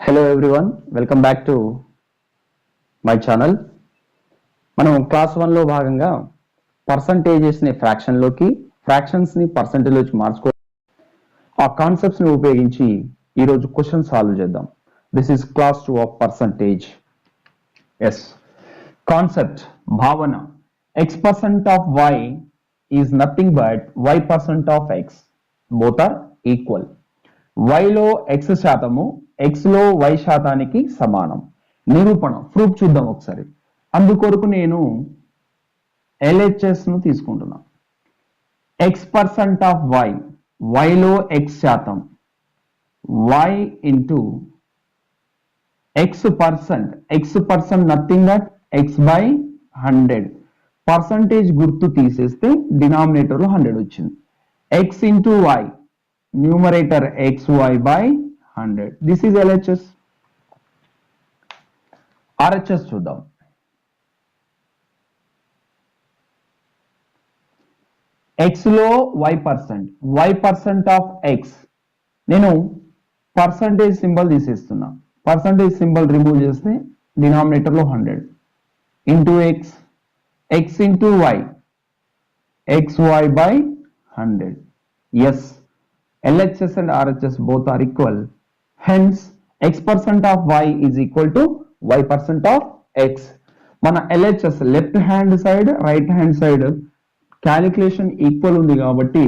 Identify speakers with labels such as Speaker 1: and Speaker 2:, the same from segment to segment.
Speaker 1: Hello everyone, welcome back to my channel. మనం class 1లో భాగంగా పర్సంటేజెస్ని ఫ్రాక్షన్లోకి, ఫ్రాక్షన్స్ని పర్సంటేజ్లోకి మార్చుకో ఆ కాన్సెప్ట్స్ని ఉపయోగించి ఈరోజు క్వశ్చన్ సాల్వ్ చేద్దాం. This is class 2 of percentage. Yes, concept భావన x% of y is nothing but y% of x. Both are equal. వైలో x శాతము x లో y శాతానికి సమానం. నిరూపణ ప్రూఫ్ చూద్దాం ఒకసారి. అందుకొరకు నేను LHS ను తీసుకుంటున్నా. x% ఆఫ్ y, y లో x శాతం, y into x% nothing but x by 100. Percentage గుర్తు తీసేస్తే డినామినేటర్ లో 100 వచ్చింది. x into y, numerator xy by 100. This is LHS. RHS చూద్దాం. x లో y% ఆఫ్ x. నేను పర్సంటేజ్ సింబల్ తీసేస్తున్నా. పర్సంటేజ్ సింబల్ రిమూవ్ చేస్తే డినామినేటర్ లో 100 into x into y, xy by 100. Yes, LHS and RHS both are equal. Hence, x% of y is equal to y% of x. మన LHS left hand side, right hand side calculation equal ఉంది కాబట్టి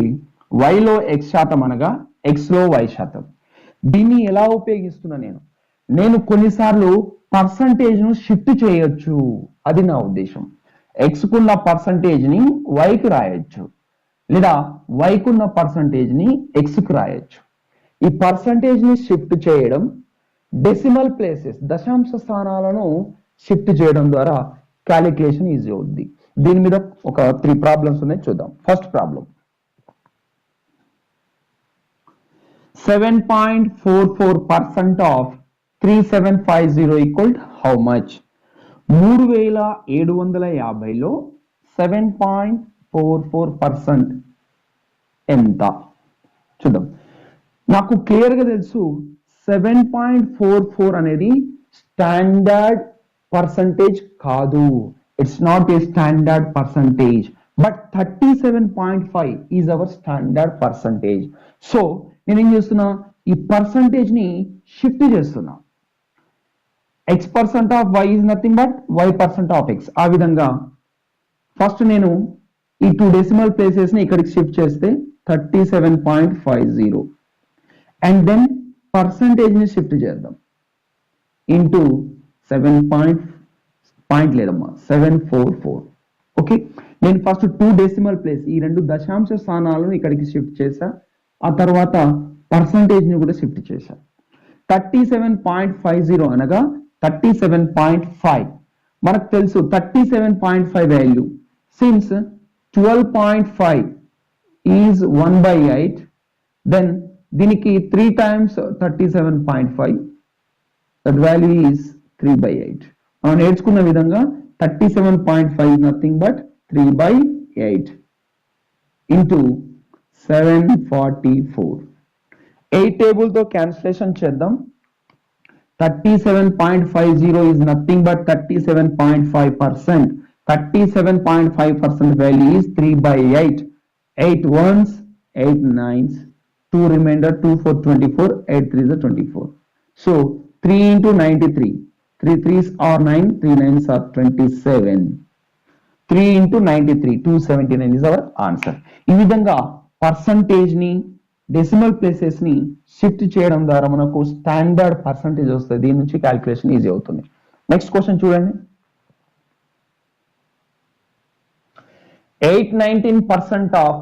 Speaker 1: y లో x శాతం అనగా x లో y శాతం. దీన్ని ఎలా ఉపయోగిస్తున్నా నేను కొన్నిసార్లు పర్సంటేజ్ ను షిఫ్ట్ చేయొచ్చు. అది నా ఉద్దేశం. x కున్న పర్సంటేజ్ ని y కి రాయొచ్చు, లేదా y కున్న పర్సంటేజ్ ని x కి రాయొచ్చు. ఈ పర్సంటేజ్ ని షిఫ్ట్ చేయడం, డెసిమల్ ప్లేసెస్ దశాంశ స్థానాలను షిఫ్ట్ చేయడం ద్వారా క్యాలిక్యులేషన్ ఈజీ అవుద్ది. దీని మీద ఒక 3 ప్రాబ్లమ్స్ ఉన్నాయి, చూద్దాం. First problem, 7.44% of 3750 equal how much? 3750 లో 7.44% ఎంత? చూద్దాం. నాకు క్లియర్ గా తెలుసు 7.44 అనేది స్టాండర్డ్ పర్సంటేజ్ కాదు. It's not a standard percentage, but 37.5 is our standard percentage. So నేను ఏం చేస్తున్నా, ఈ పర్సంటేజ్ ని షిఫ్ట్ చేస్తున్నా. x% of y is nothing but y% of x. ఆ విధంగా ఫస్ట్ నేను ఈ 2 డెసిమల్ ప్లేసెస్ ని ఇక్కడికి షిఫ్ట్ చేస్తే 37.50 అండ్ దెన్ పర్సంటేజ్ ని షిఫ్ట్ చేద్దాం ఇంటూ 744. ఓకే, నేను ఫస్ట్ 2 డెసిమల్ ప్లేస్, ఈ 2 దశాంశ స్థానాలను ఇక్కడికి షిఫ్ట్ చేశా. ఆ తర్వాత పర్సంటేజ్ ని కూడా షిఫ్ట్ చేశా. 37.50 అనగా 37.5. మనకు తెలుసు 37.5 వాల్యూ. సిన్స్ 12.5 is 1/8, then దీనికి 3 times 37.5, that value is 3/8. మనం నేర్చుకున్న విధంగా 37.5 is nothing but 3/8 into 744. 8 table తో క్యాన్సిలేషన్ చేద్దాం. 37.50 is nothing but 37.5%. 37.5% value is 3/8. 8 ones, 8 nines, 2 remainder, 2 4 24, 8 3s are 24. So 3 into 93, 3 3s are 9, 3 9s are 27. 3 into 93, 279 is our answer. ఈ విధంగా percentage ని, decimal places ని shift చేయడం ద్వారా మనకు స్టాండర్డ్ పర్సంటేజ్ వస్తుంది. దీని నుంచి క్యాలిక్యులేషన్ ఈజీ అవుతుంది. నెక్స్ట్ క్వశ్చన్ చూడండి. 819% of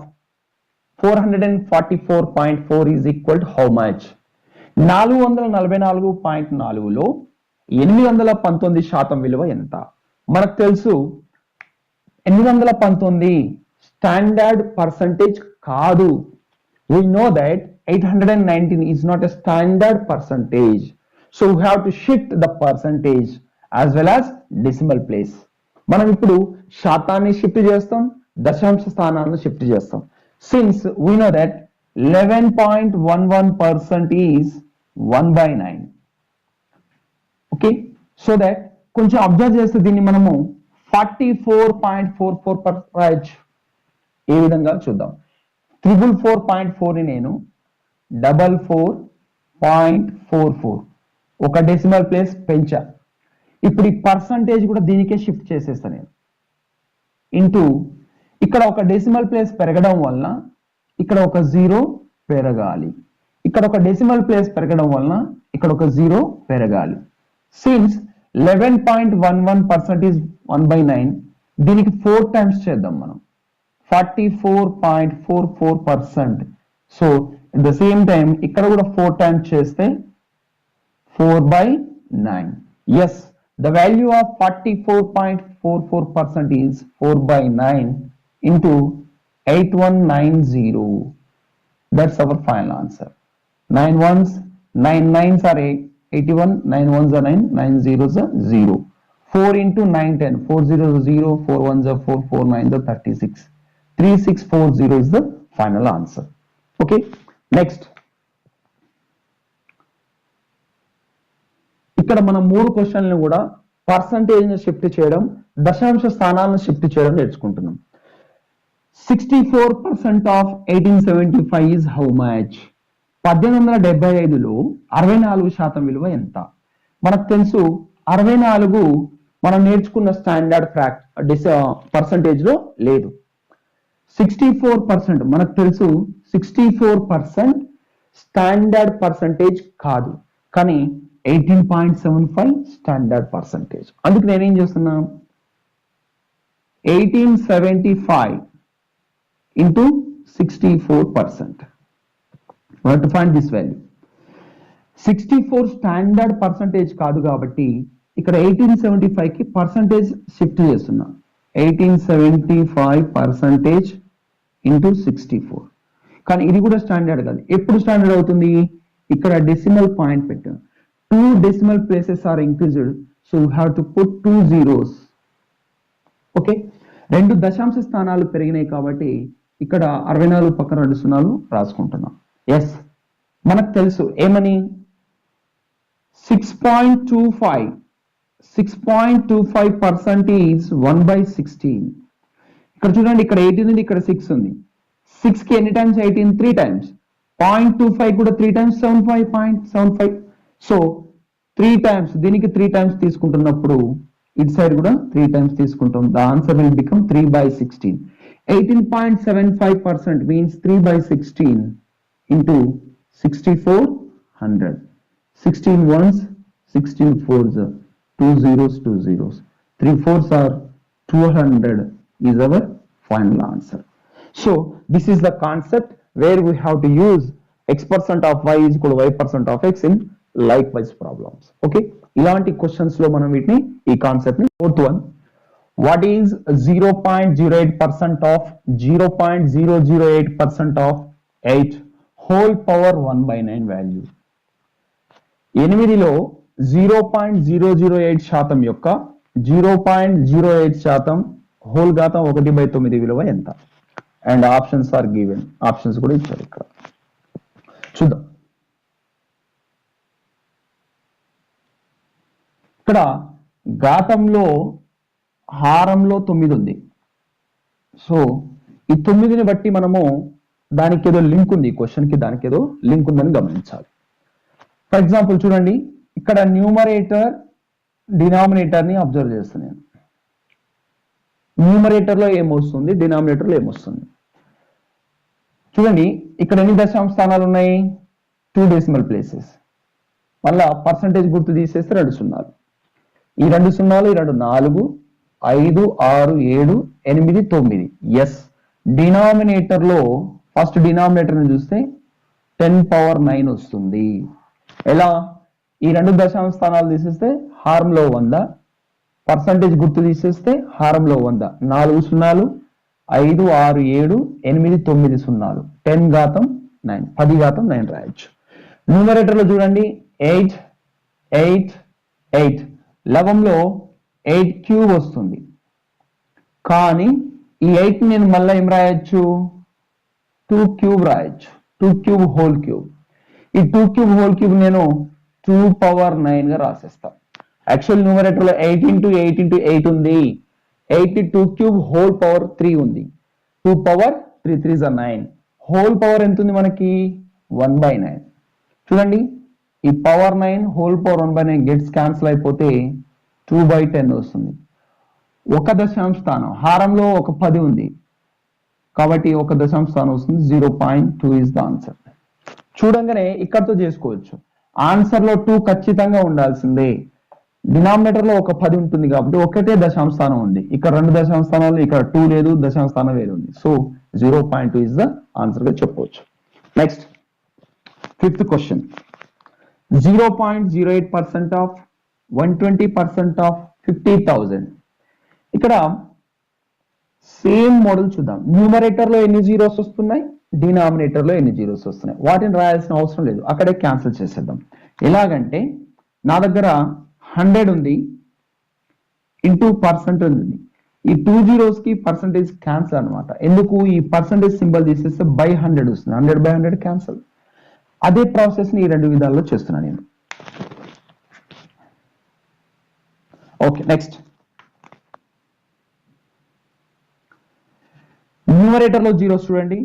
Speaker 1: 444.4 is equal to how much? 444.4 లో 819% విలువ ఎంత? మనకు తెలుసు 819 స్టాండర్డ్ పర్సంటేజ్ కాదు. We know that 819 is not a standard percentage. So we have to shift the percentage as well as decimal place. మనం ఇప్పుడు శాతాన్ని షిఫ్ట్ చేస్తాం, దశాంశ స్థానాలను షిఫ్ట్ చేస్తాం. Since we know that 11.11% is 1/9, okay, so that కొంచెం observe చేస్తే దీన్ని మనము 44.44 రాయొచ్చు. ఏ విధంగా చూద్దాం. 444.4 ని నేను 44.44 ఒక డెసిమల్ ప్లేస్ పెంచా. ఇప్పుడు ఈ పర్సంటేజ్ కూడా దీనికే షిఫ్ట్ చేసేస్తా నేను. ఇంటూ ఇక్కడ ఒక డెసిమల్ ప్లేస్ పెరగడం వలన ఇక్కడ ఒక జీరో పెరగాలి, ఇక్కడ ఒక డెసిమల్ ప్లేస్ పెరగడం వలన ఇక్కడ ఒక జీరో పెరగాలి. సిన్స్ 11.11% is 1/9, దీనికి 4 టైమ్స్ చేద్దాం మనం, 44.44%. So at the same time ఇక్కడ కూడా 4 టైమ్స్ చేస్తే 4/9. Yes, the value of 44.44% is 4/9 into 8190. That's our final answer. 9 ones, 9 nines are 81, 9 ones are 9, 9 zeros are 0. 4 into 9, 10, 4 zeros are 0, 4 ones are 4, 4 nines are 36. 3640 is the final answer. Okay, next. ఇక్కడ మనం 3 క్వశ్చన్లను కూడా percentage ని shift చేయడం, దశాంశ స్థానాలను shift చేయడం నేర్చుకుంటున్నాం. 64% of 1875 is how much? 1875లో 64% విలువ ఎంత? మనకు తెలుసు 64 మనం నేర్చుకున్న స్టాండర్డ్ పర్సంటేజ్ లో లేదు. 64% మనకు తెలుసు 64% స్టాండర్డ్ పర్సంటేజ్ కాదు, కానీ 18.75 స్టాండర్డ్ పర్సంటేజ్. అందుకు నేనేం చేస్తున్నా, 1875 into 64%. We have to find this value. 64 standard percentage కాదు కాబట్టి ఇక్కడ 1875 కి పర్సంటేజ్ షిఫ్ట్ చేస్తున్నా. 1875% into 64. కానీ ఇది కూడా స్టాండర్డ్ కాదు. ఎప్పుడు స్టాండర్డ్ అవుతుంది? ఇక్కడ డెసిమల్ పాయింట్ పెట్టాను. 2 decimal places are increased, so you have to put 2 zeros. Okay, 2 దశాంశ స్థానాలు పెరిగినాయి కాబట్టి ఇక్కడ 64 పక్కన 2 సున్నాలు రాసుకుంటున్నాం. ఎస్, మనకు తెలుసు ఏమని, 6.25% is 1/16. ఇక్కడ చూడండి, ఇక్కడ 18 ఉంది, ఇక్కడ 6 ఉంది. 6 కి ఎన్ని టైమ్స్ 18? 3 టైమ్స్. 0.25 కూడా 3 టైమ్స్ 75.75. సో 3 టైమ్స్, దీనికి 3 టైమ్స్ తీసుకుంటున్నప్పుడు ఇటు సైడ్ కూడా 3 టైమ్స్ తీసుకుంటాం. The answer will become 3/16. 18.75% means 3/16 into 6400. 16 ones, 16 fours, 2 zeros, 2 zeros. 3 fours are 200 is our final answer. So this is the concept where we have to use x% of y is equal to y% of x in likewise problems. Okay, ఇలాంటి questions లో మనం వీటిని ఈ concept ని. Fourth one, what is 0.08% of 0.008% of 8 whole power 1/9 value? 8లో 0.008% యొక్క 0.08% whole ఘాతం 1/9 విలువ ఎంత? And options are given, options కూడా ఇచ్చారు ఇక్కడ, చూద్దాం. ఇక్కడ ఘాతంలో హారంలో 9 ఉంది. సో ఈ 9ని బట్టి మనము దానికి ఏదో లింక్ ఉంది, క్వశ్చన్ కి దానికి ఏదో లింక్ ఉందని గమనించాలి. ఫర్ ఎగ్జాంపుల్ చూడండి, ఇక్కడ న్యూమరేటర్ డినామినేటర్ ని అబ్జర్వ్ చేస్తున్నాను. న్యూమరేటర్ లో ఏమొస్తుంది, డినామినేటర్ లో ఏమొస్తుంది? చూడండి, ఇక్కడ ఎన్ని దశాంశ స్థానాలు ఉన్నాయి? 2 డెసిమల్ ప్లేసెస్. మళ్ళా పర్సంటేజ్ గుర్తు తీసేస్తే 2 సున్నాలు. ఈ 2 సున్నాలు, ఈ 2 4, 5, 6, 7, 8, 9. ఎస్, డినామినేటర్ లో ఫస్ట్ డినామినేటర్ ని చూస్తే 10⁹ వస్తుంది. ఎలా? ఈ 2 దశాంశ స్థానాలు తీసేస్తే హారంలో 100, పర్సంటేజ్ గుర్తు తీసేస్తే హారంలో 100. 4 సున్నాలు, 5, 6, 7, 8, 9 సున్నాలు. 10⁹9, 10⁹9 రాయొచ్చు. న్యూమరేటర్ లో చూడండి, 8, 8, 8. లవంలో 8 క్యూబ్ వస్తుంది. కానీ ఈ 8 నేను మళ్ళీ ఏం రాయొచ్చు? 2 క్యూబ్ రాయొచ్చు. 2 క్యూబ్ హోల్ క్యూబ్. ఈ 2 క్యూబ్ హోల్ క్యూబ్ నేను 2⁹9 గా రాసేస్తా. యాక్చువల్ న్యూమరేటర్ లో 8 ఉంది. 82 క్యూబ్ హోల్ పవర్ 3 ఉంది. 2 పవర్ 3 3 is 9. హోల్ పవర్ ఎంత ఉంది మనకి 1/9. చూడండి ఈ power 9 whole power 1/9 gets cancel అయిపోతే 2/10 వస్తుంది. ఒక దశాంశ స్థానం హారంలో ఒక 10 ఉంది కాబట్టి ఒక దశాంశ స్థానం వస్తుంది. 0.2 is the answer. చూడంగానే ఇక్కడతో చేసుకోవచ్చు. ఆన్సర్ లో 2 ఖచ్చితంగా ఉండాల్సిందే. డినామినేటర్ లో ఒక 10 ఉంటుంది కాబట్టి ఒకటే దశాంశ స్థానం ఉంది. ఇక్కడ 2 దశాంశ స్థానాలు, ఇక్కడ 2 లేదు, దశాంశ స్థానం వేరు ఉంది. సో 0.2 is the answer గా చెప్పవచ్చు. Next 5th question. 0.08% of 120% of 50,000. ఇక్కడ సేమ్ మోడల్ చూద్దాం. న్యూమరేటర్ లో ఎన్ని జీరోస్ వస్తున్నాయి, డినామినేటర్ లో ఎన్ని జీరోస్ వస్తున్నాయి. వాటిని రాయాల్సిన అవసరం లేదు, అక్కడే క్యాన్సిల్ చేసేద్దాం. ఎలాగంటే నా దగ్గర 100 ఉంది ఇంటూ పర్సెంట్ ఉంది. ఈ 2 జీరోస్ కి పర్సెంటేజ్ క్యాన్సిల్ అనమాట. ఎందుకు ఈ పర్సెంటేజ్ సింబల్ తీసేస్తే బై 100 వస్తుంది. 100/100 క్యాన్సిల్. అదే ప్రాసెస్ ని ఈ 2 విధాల్లో చేస్తున్నా నేను. Okay next. న్యూమరేటర్ లో జీరోస్ చూడండి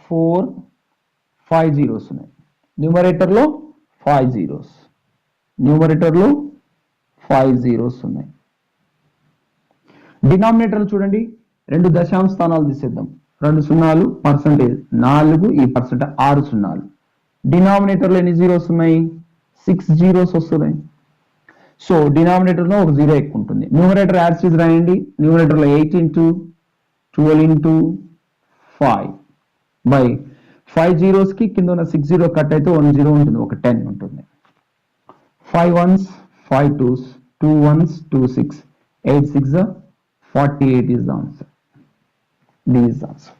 Speaker 1: 4 5 జీరోస్ ఉన్నాయి. న్యూమరేటర్ లో 5 జీరోస్, న్యూమరేటర్ లో 5 జీరోస్ ఉన్నాయి. డినామినేటర్ చూడండి 2 దశాంశ స్థానాలు తీసేద్దాం. 2 సున్నాలు పర్సెంటేజ్ 4, ఈ పర్సెంట్ 6 సున్నాలు. డినామినేటర్ లో ఎన్ని జీరోస్ ఉన్నాయి, 6 జీరోస్ వస్తున్నాయి. సో డినామినేటర్ లో ఒక జీరో ఎక్కువ ఉంటుంది. న్యూమరేటర్ యాజ్ ఇట్ ఈజ్ రాయండి. న్యూమరేటర్ లో 8 into 12 into 5 by 5 జీరోస్ కి కింద ఉన్న 6 జీరో కట్ అయితే 1 జీరో ఉంటుంది, ఒక 10 ఉంటుంది. 5 ones 5 twos, 2 ones 2 6, 8 6 48 is the answer. D is the answer.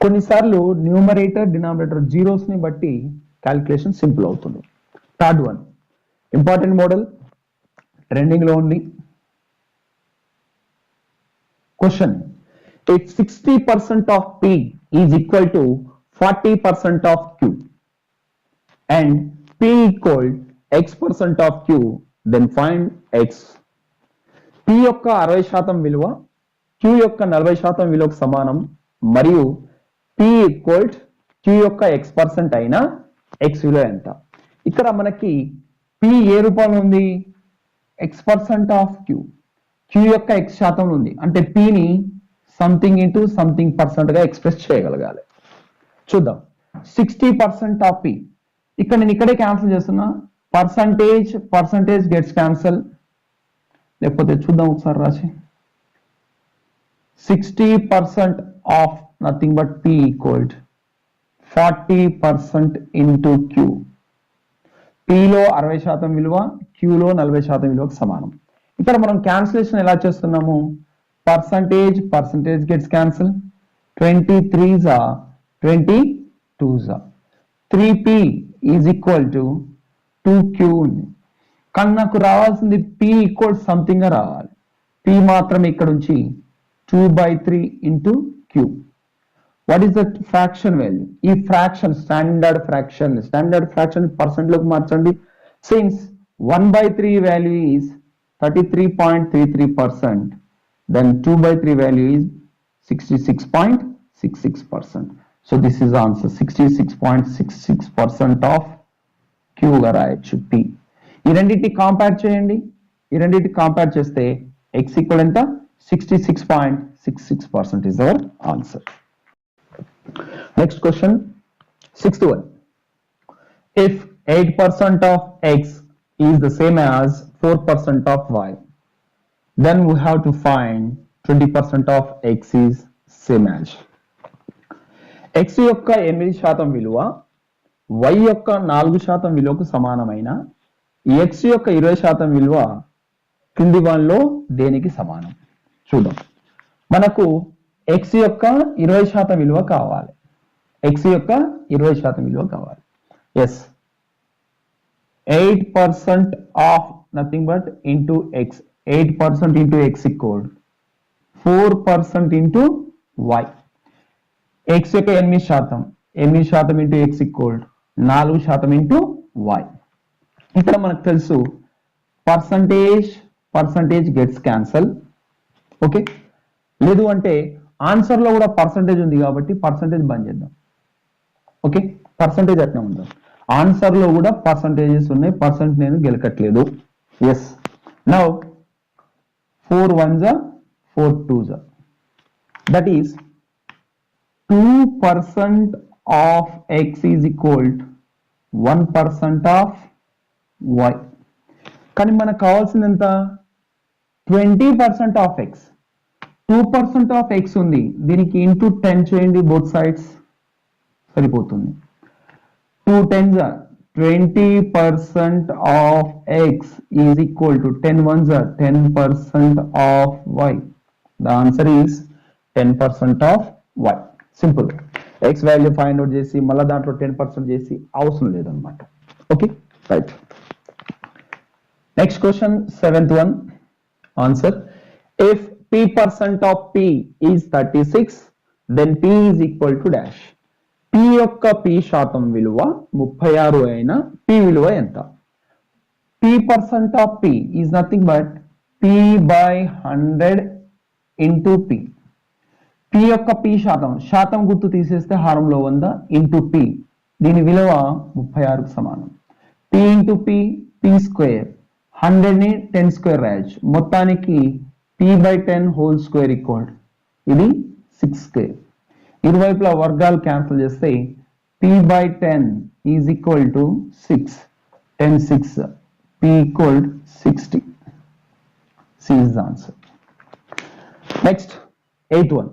Speaker 1: కొన్నిసార్లు న్యూమరేటర్ డినామినేటర్ జీరోస్ ని బట్టి క్యాలిక్యులేషన్ సింపుల్ అవుతుంది. Third one important model, trending లో ఉంది. Question. If 60% of P is equal to 40% of Q and P equal x% of Q, then find x. P యొక్క 60% విలువ Q యొక్క 40% విలువకు సమానం మరియు P ఈక్వల్ Q యొక్క x% అయినా x విలువ ఎంత. ఇక్కడ మనకి P ఏ రూపంలో ఉంది, x% of Q. Q యొక్క x శాతం ఉంది అంటే P ని సంథింగ్ ఇంటూ సంథింగ్ పర్సెంట్ గా ఎక్స్ప్రెస్ చేయగలగాలి. చూద్దాం. 60% ఆఫ్ P, ఇక్కడ నేను ఇక్కడే క్యాన్సిల్ చేస్తున్నా. Percentage gets cancel. లేకపోతే చూద్దాం ఒకసారి రాసి. 60% of nothing but P equal 40% into Q. Pలో 60% విలువ, Qలో 40% విలువకు సమానం. ఇక్కడ మనం క్యాన్సిలేషన్ ఎలా చేస్తున్నాము, percentage gets cancel. 23s are 22s are 3P is equal to 2Q ఉంది. కానీ నాకు రావాల్సింది P ఈక్వల్ సంథింగ్ గా రావాలి. P మాత్రం ఇక్కడ నుంచి 2/3 into Q. What is the fraction value? ఈ ఫ్రాక్షన్ స్టాండర్డ్ ఫ్రాక్షన్ పర్సెంట్ లోకి మార్చండి. Since 1/3 value is 33.33%, then 2/3 value is 66.66%. So this is answer. 66.66% of Q గా రాయొచ్చు P. ఈ రెండింటిని కంపేర్ చేయండి. ఈ రెండింటిని కంపేర్ చేస్తే x ఈక్వల్ ఎంత, 66.66% is our answer. Next question, 6th one. If 8% of x is the same as 4% of y, then we have to find 20% of x is same as. x యొక్క 8% విలువ y యొక్క 4% విలువకు సమానమైన x యొక్క 20% విలువ కింది వానిలో దేనికి సమానం? చూద్దాం. మనకు x యొక్క 20% విలువ కావాలి. x యొక్క 20% విలువ కావాలి. Yes, 8% of nothing but into x. 8% into x equal 4% into y. x యొక్క 8% into x equal 4% into y. ఇక్కడ మనకు తెలుసు పర్సంటేజ్ గెట్స్ క్యాన్సల్. ఓకే, లేదు అంటే ఆన్సర్ లో కూడా పర్సంటేజ్ ఉంది కాబట్టి పర్సంటేజ్ బంద్ చేద్దాం. ఓకే, పర్సంటేజ్ అట్నే ఉందాం. ఆన్సర్ లో కూడా పర్సంటేజెస్ ఉన్నాయి, పర్సెంట్ నేను గెలకట్లేదు. Yes, now 4 1s are 4 2s are, that is 2% of x is equal to 1% of y. కానీ మనకు కావాల్సింది ఎంత? 20% ఆఫ్ ఎక్స్. 2% ఆఫ్ ఎక్స్ ఉంది, దీనికి ఇంటూ 10 చేయండి బోత్ సైడ్స్, సరిపోతుంది. 2 10s are 20% of x is equal to 10 1s are 10% of y. The answer is 10% of y. Simple. X value find out చేసి మళ్ళీ దాంట్లో 10% చేసి అవసరం లేదన్నమాట. Okay, right. Next question, 7th one. Answer: if p% of p is 36, then p is equal to dash. p యొక్క p శాతం విలువ 36 అయినా p విలువ ఎంత? p% of p is nothing but p by 100 into p. p యొక్క p శాతం గుర్తు తీసేస్తే హారంలో 100 ఇంటూ p, దీని విలువ 36కు సమానం. p into p, p square, 100 ని 10 స్క్వేర్ రాయొచ్చు, మొత్తానికి p by 10 whole square equal, ఇది 6 స్క్వేర్. ఇరువైపులా వర్గాలు క్యాన్సిల్ చేస్తే p by 10 is equal to 6, 10 6, p equal 60. C is the answer. Next, 8th one.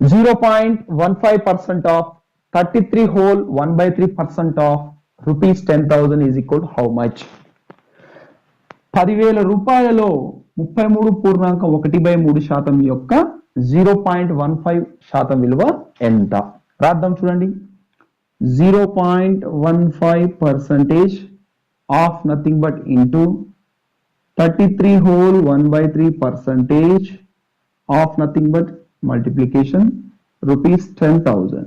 Speaker 1: 0.15% of 33 whole 1/3% of rupees 10,000 is equal to how much? 10,000 రూపాయలలో 33.1/3% యొక్క 0.15% విలువ ఎంత? రాద్దాం చూడండి. 0.15% of nothing but into 33 whole 1/3% of nothing but multiplication rupees 10,000.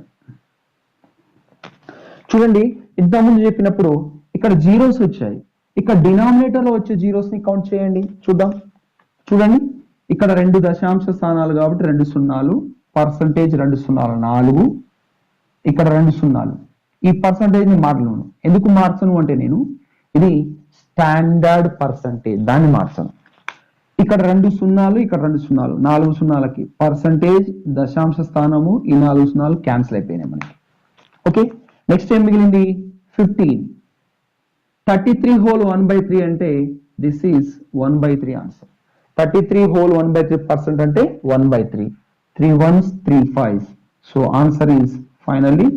Speaker 1: చూడండి, ఇంతకుముందు చెప్పినప్పుడు ఇక్కడ zeros వచ్చాయి, ఇక్కడ డినామినేటర్ లో వచ్చే జీరోస్ ని కౌంట్ చేయండి, చూద్దాం. చూడండి, ఇక్కడ 2 దశాంశ స్థానాలు కాబట్టి 2 సున్నాలు, పర్సంటేజ్ 2 సున్నాలు 4, ఇక్కడ 2 సున్నాలు. ఈ పర్సంటేజ్ ని మార్చను. ఎందుకు మార్చను అంటే నేను ఇది స్టాండర్డ్ పర్సంటేజ్, దాన్ని మార్చను. ఇక్కడ 2 సున్నాలు, ఇక్కడ 2 సున్నాలు, 4 సున్నాలకి పర్సంటేజ్ దశాంశ స్థానము, ఈ 4 సున్నాలు క్యాన్సిల్ అయిపోయినాయి మనకి. ఓకే, నెక్స్ట్ ఏం మిగిలింది? 15. 33 whole 1/3 అంటే దిస్ ఈజ్ 1/3 ఆన్సర్. 33 whole 1/3% అంటే 1/3. 3 1s 3 5s. So answer is finally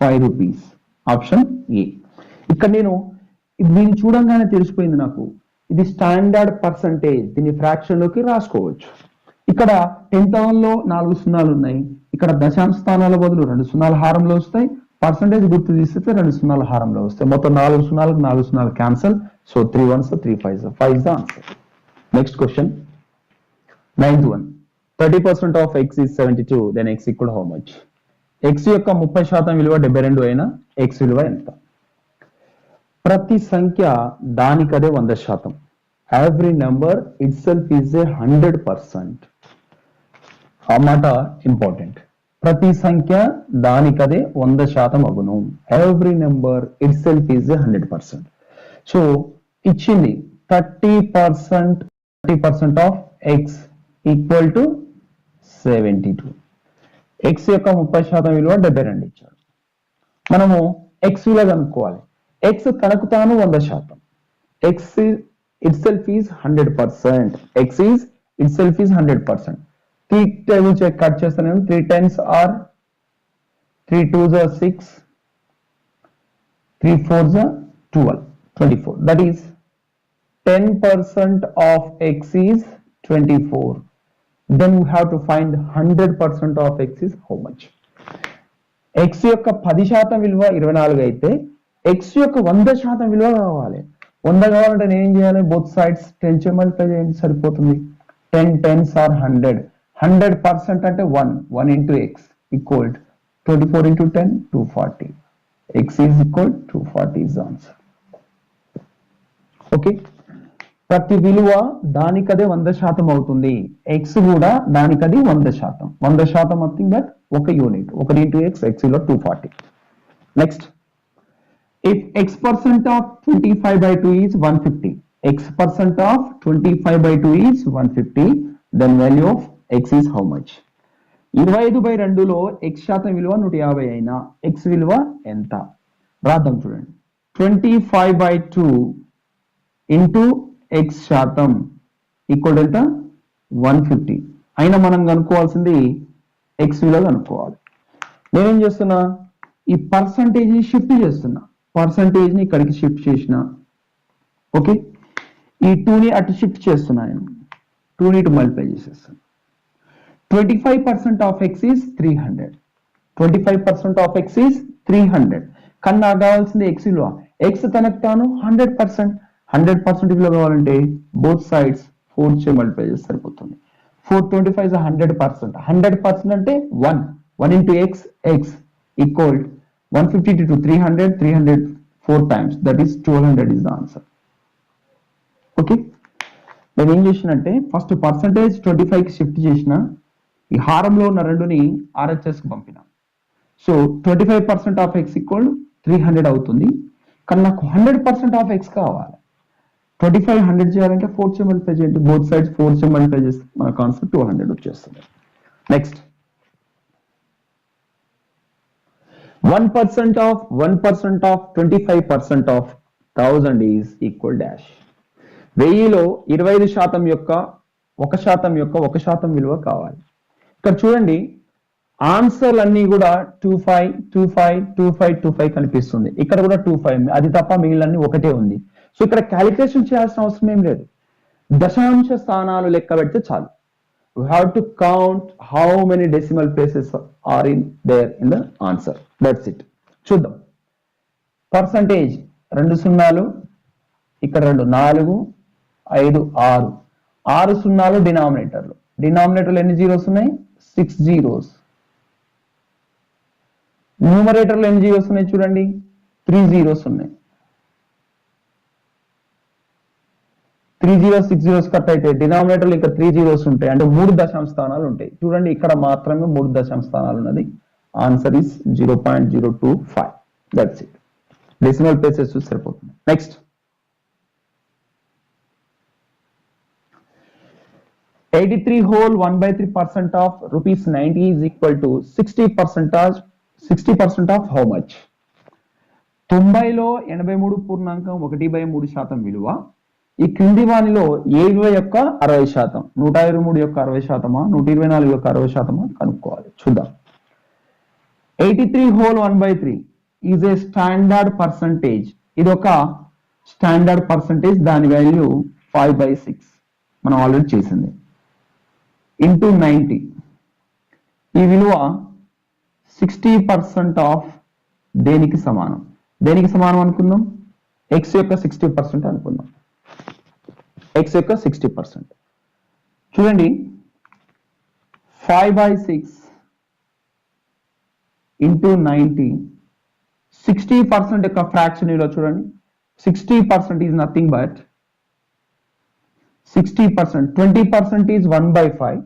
Speaker 1: 5 rupees. Option A. ఇక్కడ నేను దీన్ని చూడంగానే తెలిసిపోయింది నాకు, ఇది స్టాండర్డ్ పర్సంటేజ్, దీన్ని ఫ్రాక్షన్ లోకి రాసుకోవచ్చు. ఇక్కడ 10,000 లో 4 సున్నాలు ఉన్నాయి, ఇక్కడ దశాంశ స్థానాల బదులు 2 సున్నాలు హారంలో వస్తాయి, పర్సంటేజ్ గుర్తు తీస్తే 2 సున్నాలు హారంలో వస్తాయి, మొత్తం 4 సున్నాలకు 4 సున్నాలు cancel. So 3 1s 3 5s, 5 is the answer. Next question, 9th one. 30% of x is 72, then x equal how much? x యొక్క 30% విలువ 72 అయినా x విలువ ఎంత? ప్రతి సంఖ్య దానికదే 100%. Every number it self is a 100%. ఆ మాట ఇంపార్టెంట్. ప్రతి సంఖ్య దానికదే 100% అగును. Every number it self is a 100%. So ఇచ్చింది 30% of X equal to 72. X యొక్క 30% విలువ 72 ఇచ్చాడు. మనము ఎక్స్ విలువ కనుక్కోవాలి. ఎక్స్ తనకు తాను 100%. X itself is 100%. X is itself is 100%. 3 table check cut చేస్తాను. 3 10s are 3 2s are 6, 3 4s are 12, 24. That is 10% of x is 24. Then we have to find 100% of x is how much? x యొక్క 10% విలువ 24 అయితే x యొక్క 100% విలువ కావాలి. 100 కావాలంటే నేను ఏం చేయాలి? బోత్ సైడ్స్ 10 చే మల్టిప్లై చేయండి, సరిపోతుంది. 10 10s are 100. 100% అంటే 1 into x equal 24 into 10 240. x is equal 240 is the answer. Okay, ప్రతి విలువ దానికదే 100% అవుతుంది. ఎక్స్ కూడా దానికది 100%. 100% నథింగ్ బట్ ఒక యూనిట్. 1 ఇంటూ ఎక్స్, ఎక్స్ విలువ 240. Next, if x% of 25 by 2 is 150, x% of 25 by 2 is 150, then value of x is how much? 25/2లో x శాతం విలువ 150 అయినా x విలువ ఎంత? రాద్దాం చూడండి. 25/2 ఇంటూ x శాతం ఈక్వల్ ఎంత? 150. అయినా మనం కనుక్కోవాల్సింది x విలువ కనుక్కోవాలి. నేనేం చేస్తున్నా, ఈ పర్సంటేజ్ ని షిఫ్ట్ చేస్తున్నా. పర్సంటేజ్ ని ఇక్కడికి షిఫ్ట్ చేసిన. ఓకే, ఈ 2 ని అటు షిఫ్ట్ చేస్తున్నా. నేను 2 ని ఇటు మల్టిప్లై చేసేస్తాను. 25% of x is 300. 25% of x is 300. కానీ నాకు కావాల్సింది x విలువ. x కనెక్ట్ తాను 100%. 100% విలువ కావాలంటే బోత్ సైడ్స్ 4 చే మల్టిప్లై చేస్తే సరిపోతుంది. 425 is 100%. 100% అంటే 1. 1 into x, x equal 150 to 300, 300 4 times. That is 1200 is the answer. Okay, నేను ఏం చేసినంటే ఫస్ట్ పర్సంటేజ్ 25కి షిఫ్ట్ చేసిన. ఈ హారంలో ఉన్న 2ని RHSకి పంపిన. సో 25% ఆఫ్ x ఈక్వల్ 300 అవుతుంది. కానీ నాకు 100% ఆఫ్ x కావాలి. 25 100 చేయాలంటే 4 చే మల్టిప్లై చేయండి. బోత్ సైడ్స్ 4 చే మల్టిప్లై చేస్తే మన కాన్సెప్ట్ 200 వచ్చేస్తుంది. Next, 1% of 25% of 1000 is equal dash. 1000లో 25% యొక్క 1% యొక్క 1% విలువ కావాలి. ఇక్కడ చూడండి, ఆన్సర్లు అన్ని కూడా 25 25 25 25 కనిపిస్తుంది. ఇక్కడ కూడా 25, అది తప్ప మిగిలినన్ని ఒకటే ఉంది. సో ఇక్కడ క్యాలిక్యులేషన్ చేయాల్సిన అవసరం ఏం లేదు. దశాంశ స్థానాలు లెక్క పెడితే చాలు. We have to count how many decimal places are in there in the answer. That's it. చూద్దాం. పర్సంటేజ్ 2 సున్నాలు, ఇక్కడ 2 4 5 6 6 సున్నాలు డినామినేటర్లు. డినామినేటర్లు ఎన్ని జీరోస్ ఉన్నాయి? 6 జీరోస్. న్యూమరేటర్లు ఎన్ని జీరోస్ ఉన్నాయి చూడండి? 3 జీరోస్ ఉన్నాయి. 3 జీరోస్ 6 జీరోస్ కట్ అయితే డినామినేటర్లు ఇంకా 3 జీరోస్ ఉంటాయి. అంటే 3 దశాంశ స్థానాలు ఉంటాయి. చూడండి, ఇక్కడ మాత్రమే 3 దశాంశ స్థానాలు ఉన్నది. Answer is 0.025. That's it. Decimal places చూసి సరిపోతుంది. Next, 83 whole 1/3% of rupees 90 is equal to 60% of how much? 90లో 83.1/3% విలువ. ఈ క్రింది వానిలో ఏ విలువ యొక్క 60%? 123 యొక్క 60%, 124 యొక్క 60% కనుక్కోవాలి. చూద్దాం. 83 whole 1/3 is a standard percentage. ఇది ఒక స్టాండర్డ్ పర్సంటేజ్. దాని వాల్యూ 5/6 మనం ఆల్రెడీ చేసింది. ఇంటూ 90, ఈ విలువ 60% ఆఫ్ దేనికి సమానం? దేనికి సమానం అనుకుందాం? x యొక్క 60% అనుకుందాం. x యొక్క 60%. చూడండి, 5/6 ఇంటూ 90. 60% యొక్క ఫ్రాక్షన్ విలువ చూడండి. 60% ఈజ్ నథింగ్ బట్ 60%. 20% ఈజ్ 1/5.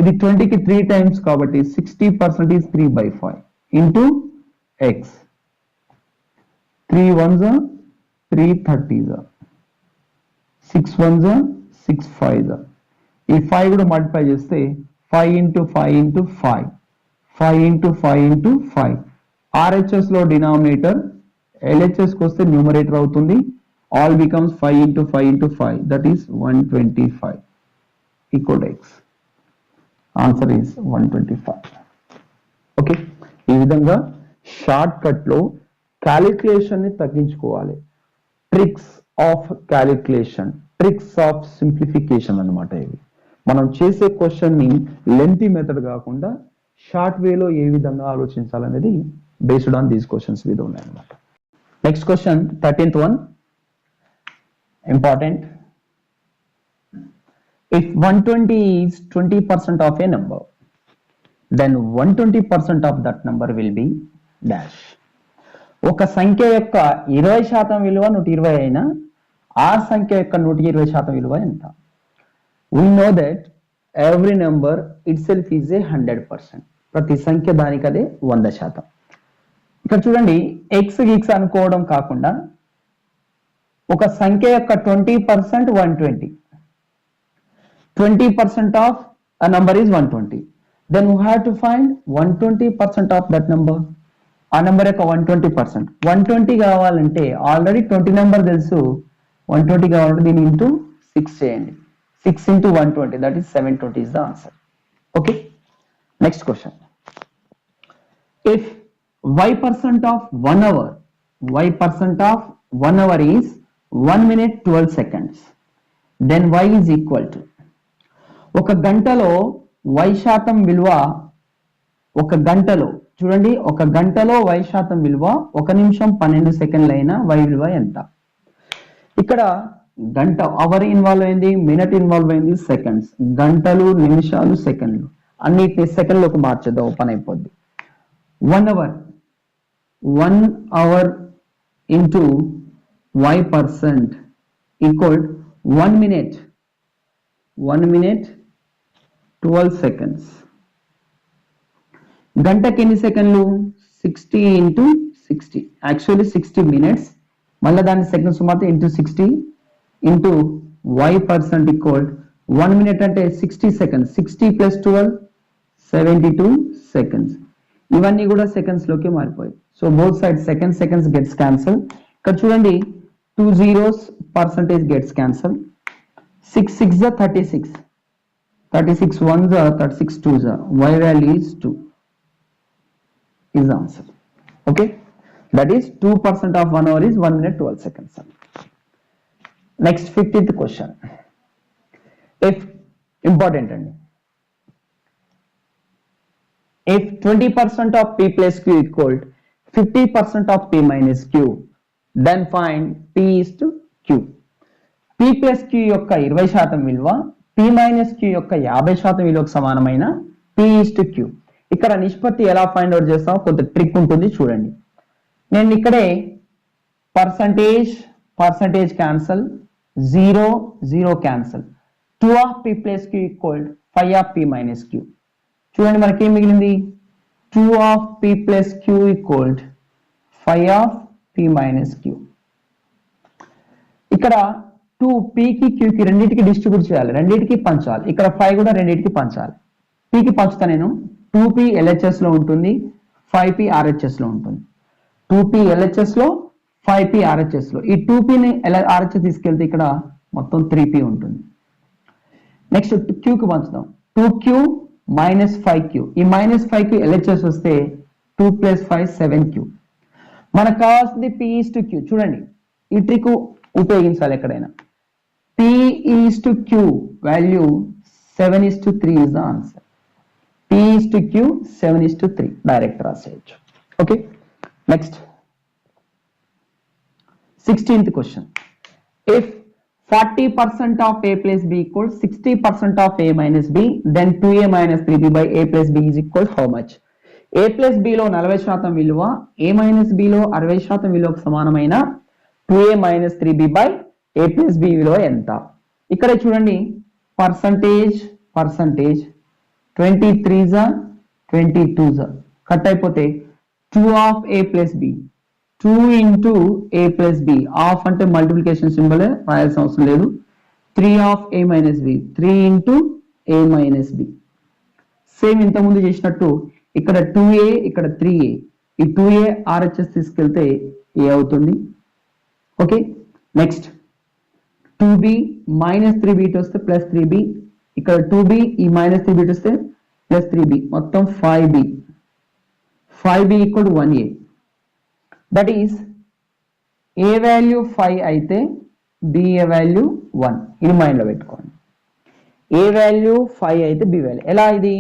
Speaker 1: ఇది 20కి 3 టైమ్స్ కాబట్టి 60% is 3/5 into x. 3 1s 3 30s, 6 1s 6 5s. ఈ 5 కూడా మల్టిప్లై చేస్తే 5 into 5 into 5, 5 into 5 into 5. RHS లో డినామినేటర్, LHS కి వస్తే న్యూమరేటర్ అవుతుంది. All becomes 5 into 5 into 5. That is 125 equal to x. Answer is 125. Okay. ఈ విధంగా షార్ట్ కట్ లో క్యాలిక్యులేషన్ ని తగ్గించుకోవాలి. Tricks of calculation, tricks of simplification అన్నమాట ఇవి. మనం చేసే క్వశ్చన్ ని లెంతీ మెథడ్ కాకుండా షార్ట్ వేలో ఏ విధంగా ఆలోచించాలనేది బేస్డ్ ఆన్ దీస్ క్వశ్చన్స్ మీద ఉన్నాయన్నమాట. Next question 13th one. Important. If 120 is 20% of a number, then 120% of that number will be dash. ఒక సంఖ్య యొక్క 20% విలువ 120 అయినా ఆ సంఖ్య యొక్క 120% విలువ ఎంత? We know that every number itself is a 100%. ప్రతి సంఖ్య దానికి అదే 100%. ఇక్కడ చూడండి ఎక్స్ గిక్స్ అనుకోవడం కాకుండా ఒక సంఖ్య యొక్క 20% 120. 20% of a number is 120. Then we have to find 120% of that number. ఆ నెంబర్ యొక్క 120%. 120 కావాలంటే ఆల్రెడీ 20 నెంబర్ తెలుసు. 120 కావాలంటే దీన్ని ఇంటూ 6 చేయండి. 6 into 120, that is 720 is the answer. Okay. Next question. If y% of 1 hour, y% of 1 hour is 1 minute 12 seconds, then y is equal to, ఒక గంటలో y శాతం విలువ, ఒక గంటలో చూడండి, ఒక గంటలో y శాతం విలువ 1 నిమిషం 12 సెకండ్లు అయినా y విలువ ఎంత? ఇక్కడ గంట అవర్ ఇన్వాల్వ్ అయింది, మినిట్ ఇన్వాల్వ్ అయింది, సెకండ్స్, గంటలు నిమిషాలు సెకండ్లు అన్నిటిని సెకండ్లోకి మార్చేద్దాం, ఓపెన్ అయిపోద్ది. 1 hour into y% equal 1 minute 12 seconds. గంటకి ఎన్ని సెకండ్లు? 60 into 60, యాక్చువల్లీ 60 minutes, మళ్ళీ దాని సెకండ్స్ మాత్రం into 60 into y% equal 1 minute అంటే 60 seconds, 60 plus 12 72 seconds. ఇవన్నీ కూడా సెకండ్స్ లోకి మారిపోయాయి. So both side seconds gets cancel. ఇక్కడ చూడండి 2 zeros percentage gets cancel. 6 6 is 36, 36 1s are 36 2s are, y value is 2 is the answer. Okay, that is 2% of 1 hour is 1 minute 12 seconds. Next 50th question. If important and if 20% of p plus q equal 50% of p minus q, then find p is to q. p plus q యొక్క 20% విలువ p minus q యొక్క 50% విలువకు సమానమైన p is to q. ఇక్కడ నిష్పత్తి ఎలా find out చేస్తామో కొంత ట్రిక్ ఉంటుంది చూడండి. నేను ఇక్కడే percentage cancel, 0 cancel, 2 of p plus q equal 5 of p minus q. చూడండి మనకి ఏం మిగిలింది? 2 of p plus q equal 5 of p minus q. ఇక్కడ 2 p కి q కి రెండింటికి డిస్ట్రిబ్యూట్ చేయాలి, రెండింటికి పంచాలి. ఇక్కడ 5 కూడా రెండింటికి పంచాలి. p కి పంచుతా నేను, 2p LHS లో ఉంటుంది, 5p RHS లో ఉంటుంది. 2p LHS లో, 5p RHS లో. ఈ 2p ని RHS తీసుకెళ్తే ఇక్కడ మొత్తం 3p ఉంటుంది. నెక్స్ట్ q కి పంచుదాం, 2q minus 5q. ఈ మైనస్ 5q LHS వస్తే 2 plus 5 7q. మనకు కావాల్సింది p is to q. చూడండి ఈ ట్రిక్ ఉపయోగించాలి ఎక్కడైనా. p is to q value 7 is to 3 is the answer. p is to q 7 is to 3 direct రాసేయచ్చు. Okay, next 16th question. If 40% of a plus b equals 60% of a minus b, then 2a minus 3b by a plus b is equal how much? a plus b లో 40% విలువ a minus b లో 60% విలువకు సమానమైన 2a minus 3b by a plus b విలువ ఎంత? ఇక్కడ చూడండి percentage 23s 22s cut అయిపోతే 2 of a plus b, 2 into a plus b, of అంటే మల్టిప్లికేషన్ సింబల్ రాయాల్సిన అవసరం లేదు. 3 of a minus b, 3 into a minus b. Same ఇంతకుముందు చేసినట్టు ఇక్కడ 2a, ఇక్కడ 3a, ఈ 2a RHS తీసుకెళ్తే a అవుతుంది. Okay, next 2b minus 3b వస్తే ప్లస్ 3b, ఇక్కడ 2b ఈ మైనస్ 3b వస్తే ప్లస్ 3b, మొత్తం 5b equal 1a. That is a value 5 అయితే b వాల్యూ 1. ఇది మైండ్లో పెట్టుకోండి. ఏ వాల్యూ 5 అయితే b వాల్యూ. ఎలా ఇది?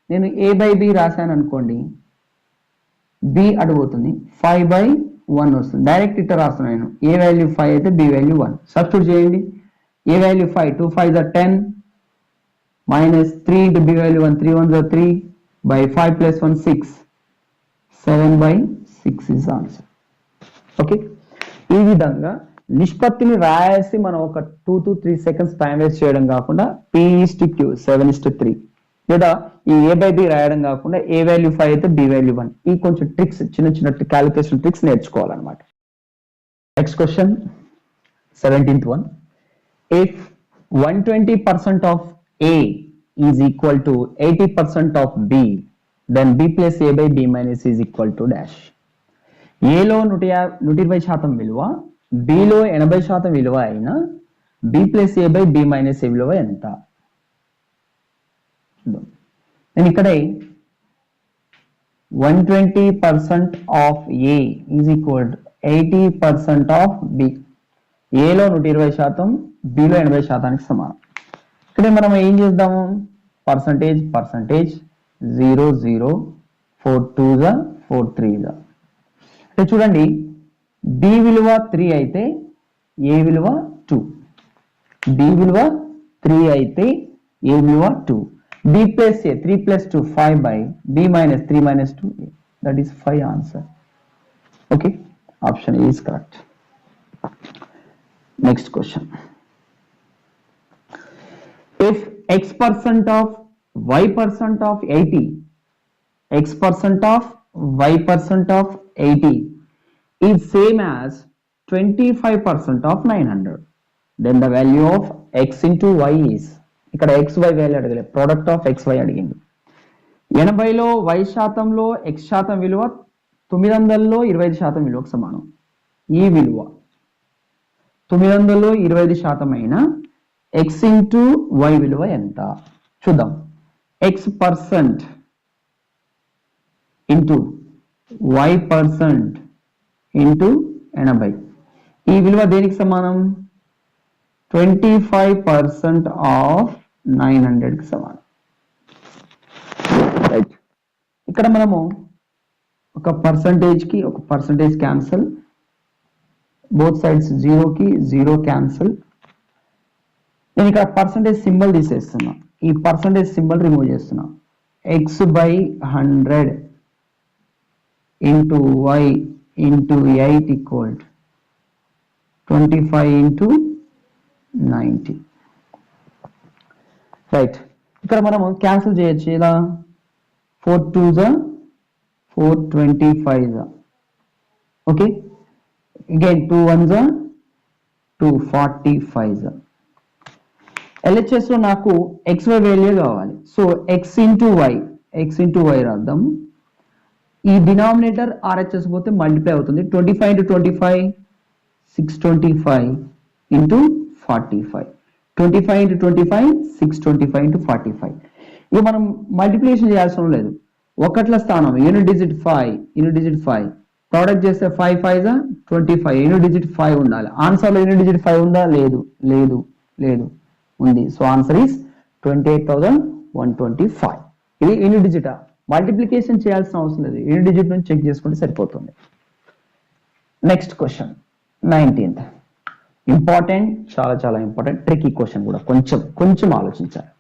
Speaker 1: నేను a by b రాశాను అనుకోండి, b అడుగుతుంది, 5/1 వస్తుంది. డైరెక్ట్ ఇట్లా రాస్తున్నాను నేను. ఏ వాల్యూ 5 అయితే b వాల్యూ 1. సబ్స్టిట్యూట్ చేయండి. ఏ value 5, 2 5s are 10 minus 3 into b value 1, 3 1s are 3 by 5 plus 1 6, 7/6 is the answer. Okay, ఈ విధంగా నిష్పత్తిని రాసి మనం ఒక 2 to 3 seconds టైం వేస్ట్ చేయడం కాకుండా P/Q 7:3 లేదా ఈ A/B రాయడం కాకుండా A వాల్యూ 5 అయితే B వాల్యూ 1 ఈ కొంచెం ట్రిక్స్ చిన్న చిన్న క్యాలిక్యులేషన్ ట్రిక్స్ నేర్చుకోవాలన్నమాట. Next question 17th one. If 120% of A is equal to 80% of B, then B plus A by B minus is equal to dash. ఏలో 120% విలువ, బిలో 80% విలువ అయినా B plus A by B minus A విలువ ఎంత? నేను ఇక్కడ 120% of A is equal to 80% of B. ఏలో 120%, below 80%కి సమానం. ఇక్కడ మనం ఏం చేద్దాము, పర్సంటేజ్ 0 0 4 2 4 3 అంటే చూడండి, బి విలువ 3 అయితే ఏ విలువ 2, బి విలువ 3 అయితే ఏ విలువ 2, b plus a 3 plus 2 5 by b minus 3 minus 2 a. That is 5 answer. Okay, option A is correct. Next question. If x% of y% of 80, x% of y% of 80 is same as 25% of 900, then the value of x into y is, ఇక్కడ xy value అడగలే, product of xy అడిగింది. 80లో y శాతంలో x శాతం విలువ 900లో 25% విలువకు సమానం. ఈ విలువ 900లో 25% అయినా x ఇంటూ y విలువ ఎంత చూద్దాం. x% ఇంటూ y% ఇంటూ 80, ఈ విలువ దేనికి సమానం, 25% ఆఫ్ 900 కి సమానం. రైట్, ఇక్కడ మనము ఒక పర్సంటేజ్ కి ఒక పర్సంటేజ్ క్యాన్సల్, బోత్ సైడ్స్ 0 కి 0 క్యాన్సల్. నేను ఇక్కడ పర్సంటేజ్ సింబల్ తీసేస్తున్నా, ఈ పర్సంటేజ్ సింబల్ రిమూవ్ చేస్తున్నా. x/100 into y into 8 equal 25 into 90. Right, ఇక్కడ మనము క్యాన్సిల్ చేయొచ్చు. ఇలా 4 2 425. Okay, again 2 1 245. LHS లో నాకు xy వాల్యూ కావాలి, సో x ఇంటూ y రాద్దాం. ఈ డినామినేటర్ RHS పోతే మల్టిప్లై అవుతుంది. 25 ఇంటూ 25 625 ఇంటూ 45, 25 ఇంటూ 25 625 ఇంటూ 45. ఇక మనం మల్టిప్లికేషన్ చేయాల్సిన లేదు, ఒకట్ల స్థానం యూనిట్ డిజిట్ 5 ప్రోడక్ట్ చేస్తే 5 5 25 యూనిట్ డిజిట్ 5 ఉండాలి. ఆన్సర్లో యూనిట్ డిజిట్ 5 ఉందా, లేదు ఉంది. So answer is 28,125. ఇది యూనిట్ డిజిట్, మల్టిప్లికేషన్ చేయాల్సిన అవసరం లేదు, యూనిట్ డిజిట్ నుంచి చెక్ చేసుకుంటే సరిపోతుంది. నెక్స్ట్ క్వశ్చన్ 19th, ఇంపార్టెంట్, చాలా ఇంపార్టెంట్, ట్రికీ క్వశ్చన్ కూడా, కొంచెం ఆలోచించాలి.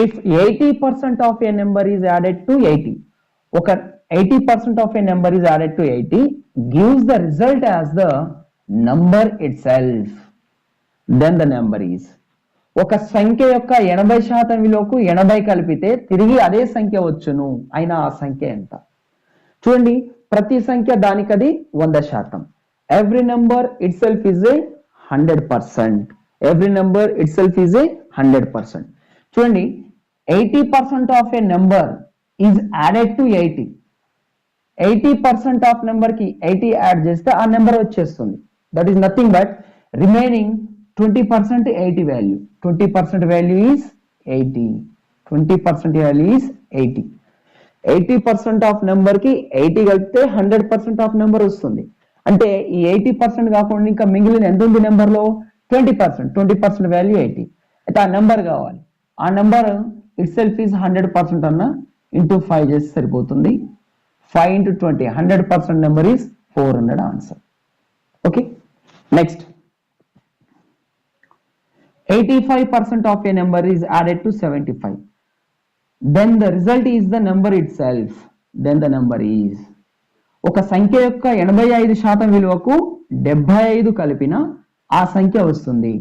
Speaker 1: If 80% of a number is added to 80, ఒక 80% of a number is added to 80 gives the result as the number itself, then the number is. ఒక సంఖ్య యొక్క 80% విలువకు 80 కలిపితే తిరిగి అదే సంఖ్య వచ్చును, అయినా ఆ సంఖ్య ఎంత? చూడండి, ప్రతి సంఖ్య దానికది 100%. Every number it self is a 100%. Every number it self is a 100%. చూడండి, 80% of a number is added to 80. 80% of number కి 80 యాడ్ చేస్తే ఆ నెంబర్ వచ్చేస్తుంది. That is nothing but remaining 20% 80 value. 20% value is 80. 20% value is 80. 80% of number కి 80 కలిపితే 100% of number వస్తుంది. అంటే ఈ 80% కాకుండా ఇంకా మిగిలిన ఎంత ఉంది నెంబర్ లో, 20%. 20% వాల్యూ 80. అయితే ఆ నెంబర్ కావాలి. ఆ నెంబర్ ఇట్ సెల్ఫ్ ఈజ్ 100% అన్న ఇంటూ 5 చేస్తే సరిపోతుంది. 5 into 20, 100% number is 400 answer. Okay, next 85% of a number is added to 75. Then the result is the number itself. Then the number is. ఒక సంఖ్య యొక్క 85% విలువకు 75 కలిపిన ఆ సంఖ్య వస్తుంది.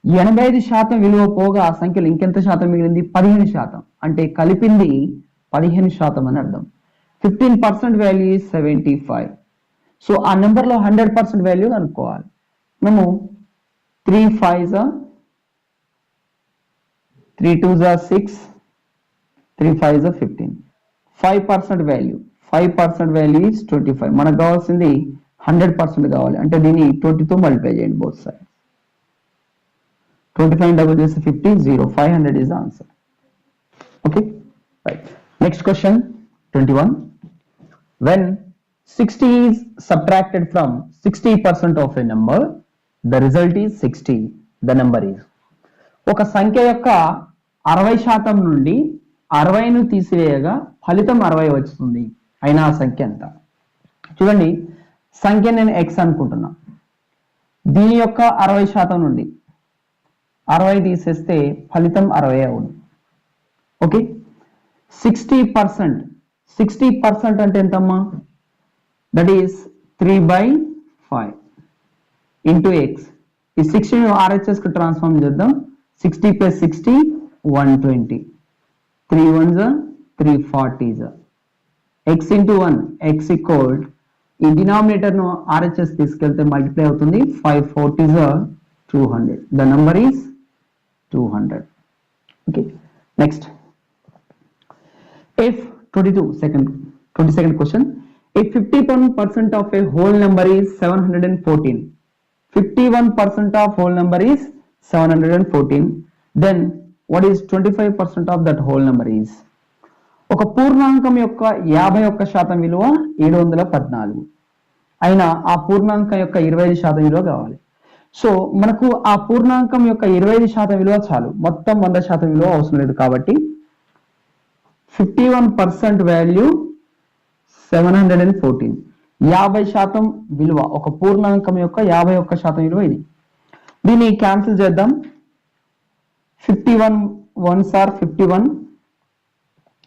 Speaker 1: 85% విలువ పోగా ఆ సంఖ్యలో ఇంకెంత శాతం మిగిలింది? 15%. అంటే కలిపింది 15% అని అర్థం. 15% వాల్యూ ఈజ్ 75. సో ఆ నెంబర్లో 100% వాల్యూ కనుక్కోవాలి. మేము 3 5s 3 2s 6 3 5s 15. 5% value 5% value is 25. మనకు కావాల్సింది 100% కావాలి. అంటే దీన్ని 20తో మల్టిప్లై చేయండి both side. 25 double is 50, 0. 500 is the answer. Okay, right. Next question, 21. When 60 is subtracted from 60% of a number, the result is 60. The number is. ఒక సంఖ్య యొక్క 60% నుండి 60ను తీసివేయగా ఫలితం 60 వస్తుంది. అయినా ఆ సంఖ్య ఎంత? చూడండి, సంఖ్య నేను x అనుకుంటున్నా. దీని యొక్క 60% నుండి 60 తీసేస్తే ఫలితం 60 అవును. ఓకే, 60% అంటే ఎంతమ్మా? That is 3/5 into X. ఈ 60 RHS కి ట్రాన్స్ఫార్మ్ చేద్దాం. 60 + 60 120. 3 1s 340s. x into 1 x equal, ఈ డినామినేటర్ ను RHS తీసుకెళ్తే మల్టిప్లై అవుతుంది. 5 40s 200. The number is 200. Okay, next. If 22nd question. If 51% of a whole number is 714, 51% of whole number is 714, then what is 25% of that whole number is? ఒక పూర్ణాంకం యొక్క 51% విలువ 714 అయినా ఆ పూర్ణాంకం యొక్క 25% విలువ కావాలి. సో మనకు ఆ పూర్ణాంకం యొక్క 25% విలువ చాలు, మొత్తం 100% విలువ అవసరం లేదు. కాబట్టి 51% వాల్యూ 714. 50% విలువ, ఒక పూర్ణాంకం యొక్క 51% విలువ ఇది. దీన్ని క్యాన్సిల్ చేద్దాం. 51 1s are 51,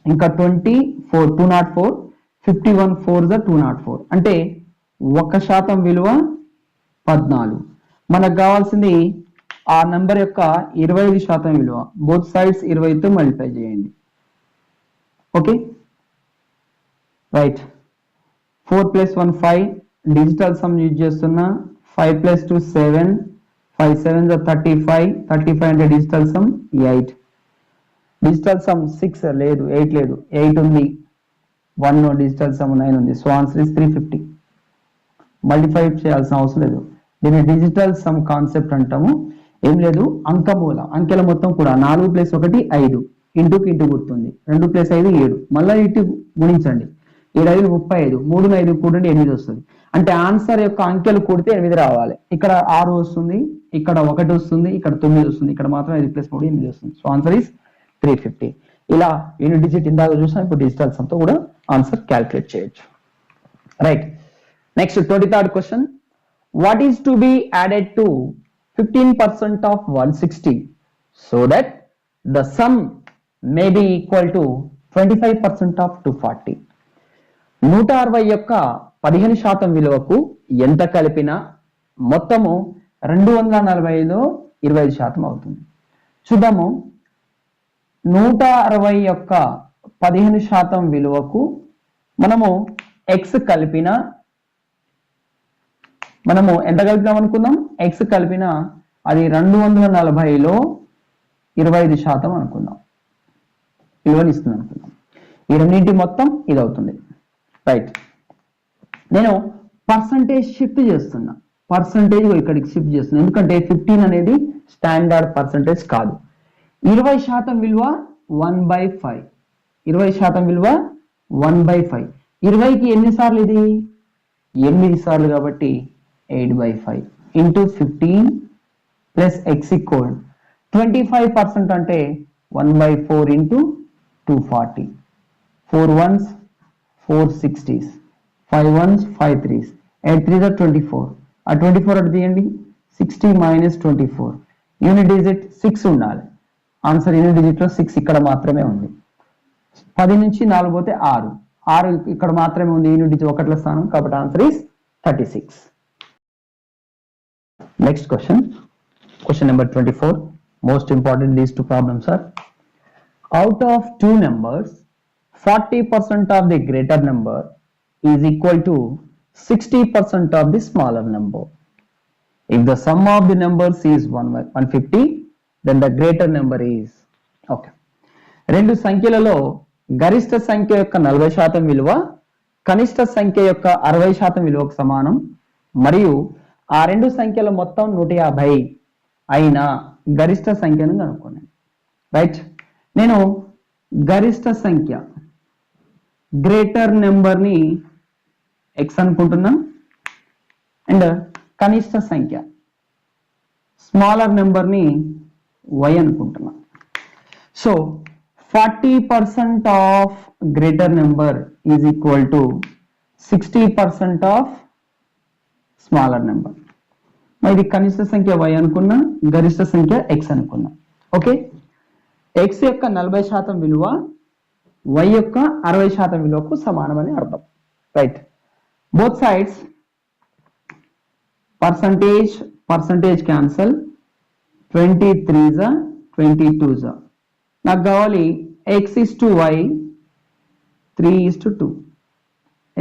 Speaker 1: ఇంకా 24 204, 51 4s are 204. అంటే 1% విలువ 14. మనకు కావాల్సింది ఆ నంబర్ యొక్క 25% విలువ. బోత్ సైడ్స్ 20తో మల్టిప్లై చేయండి. Okay, right. 4 + 1 5. Digital sum use చేస్తున్నా. 5 + 2 7. 5 7s 35. 35 అంటే డిజిటల్ సమ్ 8. డిజిటల్ సమ్ 6 లేదు, 8 లేదు, 8 ఉంది. 1 డిజిటల్ సమ్ 9 ఉంది. So answer is 350. మల్టిఫై చేయాల్సిన అవసరం లేదు. దీన్ని డిజిటల్ సమ్ కాన్సెప్ట్ అంటాము. ఏం లేదు, అంకమూల అంకెల మొత్తం కూడా 4 + 1 5. ఇంటూకి ఇంటూ గుర్తుంది. 2 + 5 7. మళ్ళీ ఇటు గుణించండి. 7 5 35. 3 5 కూడండి 8 వస్తుంది. అంటే ఆన్సర్ యొక్క అంకెలు కూడితే 8 రావాలి. ఇక్కడ 6 వస్తుంది, ఇక్కడ 1 వస్తుంది, ఇక్కడ 9 వస్తుంది, ఇక్కడ మాత్రం 5 + 3 8 వస్తుంది. So answer is 350. ఇలా యూనిట్ డిజిట్ ఇందాక చూసాం, ఇప్పుడు డిజిటల్ సమ్ తో కూడా ఆన్సర్ క్యాల్కులేట్ చేయొచ్చు. Right. Next 23rd question. What is to be added to 15% of 160 so that the sum may be equal to 25% of 240? 160 యొక్క 15% విలువకు ఎంత కలిపినా మొత్తము 245 25% అవుతుంది. చూద్దాము. 160 యొక్క 15% విలువకు మనము x కలిపిన, మనము ఎంత కలిపినాం అనుకుందాం? x కలిపిన అది 240లో 25% అనుకుందాం. విలువని ఇస్తుంది అనుకుందాం. ఈ రెండింటి మొత్తం ఇది అవుతుంది. రైట్. నేను పర్సంటేజ్ షిఫ్ట్ చేస్తున్నా. పర్సంటేజ్ ఇక్కడికి షిఫ్ట్ చేస్తున్నా, ఎందుకంటే 15 అనేది స్టాండర్డ్ పర్సంటేజ్ కాదు. 20% విలువ 1/5. 20% విలువ 1/5. 20కి ఎన్నిసార్లు ఇది? 8 సార్లు. కాబట్టి 8/5 ఇంటూ 15 ప్లస్ x ఈక్వల్ 25% అంటే 1/4 into 240. 4 1s 4 60s, 5 1s 5 3s, 8 3s 24. ఆ 24 అటు తీయండి. 60 - 24. యూనిట్ డిజిట్ 6 ఉండాలి. ఆన్సర్ యూనిట్ డిజిట్ లో 6 ఇక్కడ మాత్రమే ఉంది. 10 నుంచి 4 పోతే 6. 6 ఇక్కడ మాత్రమే ఉంది యూనిట్ డిజిట్ 1ల స్థానం. కాబట్టి answer is 36. Next question, question number 24. Most important, these two problems are: out of two numbers, 40% of the greater number is equal to 60% of the smaller number. If the sum of the numbers is 150, then the greater number is, okay. రెండు సంఖ్యలలో గరిష్ట సంఖ్య యొక్క 40% విలువ కనిష్ట సంఖ్య యొక్క 60% విలువకు సమానం మరియు ఆ రెండు సంఖ్యల మొత్తం 150 అయిన గరిష్ట సంఖ్యను కనుక్కోండి. రైట్, నేను గరిష్ట సంఖ్య గ్రేటర్ నెంబర్ని ఎక్స్ అనుకుంటున్నా అండ్ కనిష్ట సంఖ్య స్మాలర్ నెంబర్ని వై అనుకుంటున్నా. So 40% of greater number is equal to 60% of smaller number. ఇది కనిష్ట సంఖ్య వై అనుకున్నా, గరిష్ట సంఖ్య ఎక్స్ అనుకున్నా. ఓకే, ఎక్స్ యొక్క 40% విలువ వై యొక్క 60% విలువకు సమానమని అర్థం. Right, both sides percentage cancel, 23 22 నాకు కావాలి x is to y 3:2,